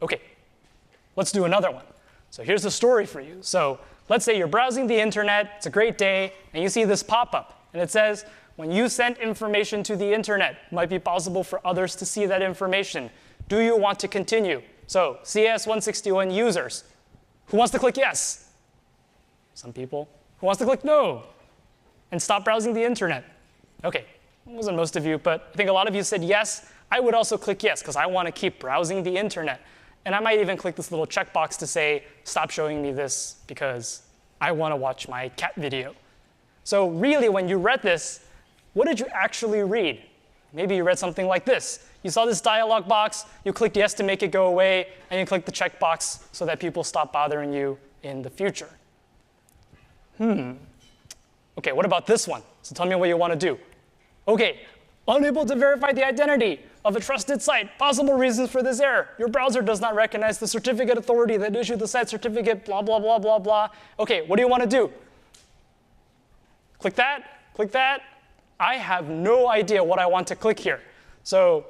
OK, let's do another one. So here's a story for you. So let's say you're browsing the internet, it's a great day, and you see this pop-up. And it says, when you send information to the internet, it might be possible for others to see that information. Do you want to continue? So CS161 users. Who wants to click yes? Some people. Who wants to click no? And stop browsing the internet? OK, it wasn't most of you, but I think a lot of you said yes. I would also click yes, because I want to keep browsing the internet. And I might even click this little checkbox to say, stop showing me this, because I want to watch my cat video. So really, when you read this, what did you actually read? Maybe you read something like this. You saw this dialog box, you clicked yes to make it go away, and you clicked the checkbox so that people stop bothering you in the future. OK, what about this one? So tell me what you want to do. OK, unable to verify the identity of a trusted site. Possible reasons for this error. Your browser does not recognize the certificate authority that issued the site certificate, blah, blah, blah, blah, blah. OK, what do you want to do? Click that, click that. I have no idea what I want to click here. So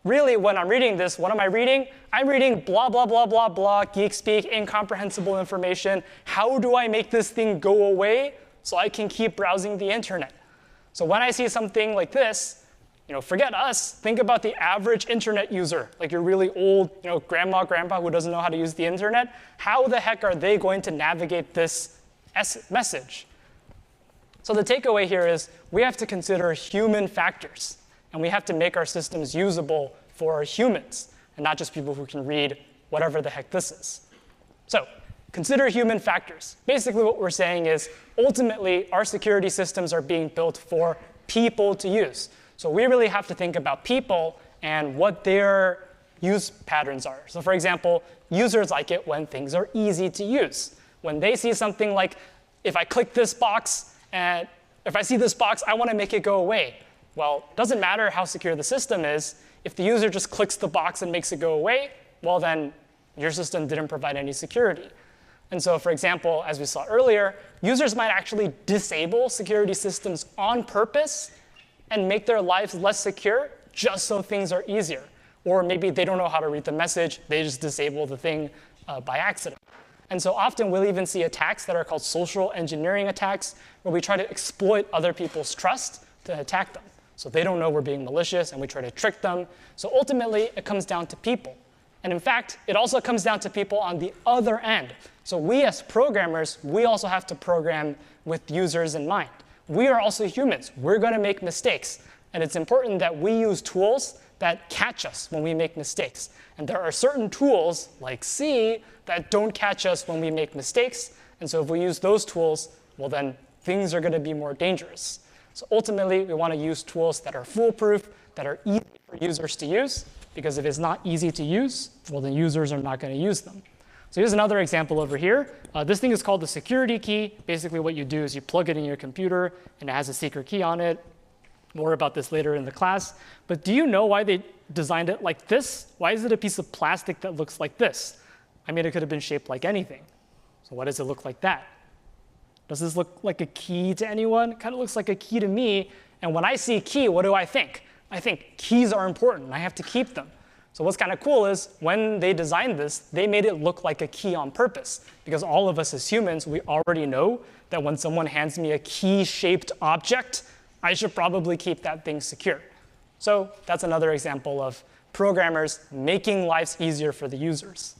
really, when I'm reading this, what am I reading? I'm reading blah, blah, blah, blah, blah, geek speak, incomprehensible information. How do I make this thing go away so I can keep browsing the internet? So when I see something like this, forget us. Think about the average internet user, like your really old grandma, grandpa who doesn't know how to use the internet. How the heck are they going to navigate this message? So the takeaway here is we have to consider human factors. And we have to make our systems usable for humans, and not just people who can read whatever the heck this is. So consider human factors. Basically, what we're saying is, ultimately, our security systems are being built for people to use. So we really have to think about people and what their use patterns are. So for example, users like it when things are easy to use. When they see something like, if I click this box, and if I see this box, I want to make it go away. Well, it doesn't matter how secure the system is. If the user just clicks the box and makes it go away, well, then your system didn't provide any security. And so, for example, as we saw earlier, users might actually disable security systems on purpose and make their lives less secure just so things are easier. Or maybe they don't know how to read the message. They just disable the thing by accident. And so often, we'll even see attacks that are called social engineering attacks, where we try to exploit other people's trust to attack them. So they don't know we're being malicious, and we try to trick them. So ultimately, it comes down to people. And in fact, it also comes down to people on the other end. So we as programmers, we also have to program with users in mind. We are also humans. We're going to make mistakes. And it's important that we use tools that catch us when we make mistakes. And there are certain tools, like C, that don't catch us when we make mistakes. And so if we use those tools, well, then things are going to be more dangerous. So ultimately, we want to use tools that are foolproof, that are easy for users to use. Because if it's not easy to use, well, then users are not going to use them. So here's another example over here. This thing is called the security key. Basically, what you do is you plug it in your computer, and it has a secret key on it. More about this later in the class. But do you know why they designed it like this? Why is it a piece of plastic that looks like this? I mean, it could have been shaped like anything. So why does it look like that? Does this look like a key to anyone? It kind of looks like a key to me. And when I see key, what do I think? I think keys are important. I have to keep them. So what's kind of cool is when they designed this, they made it look like a key on purpose. Because all of us as humans, we already know that when someone hands me a key-shaped object, I should probably keep that thing secure. So that's another example of programmers making lives easier for the users.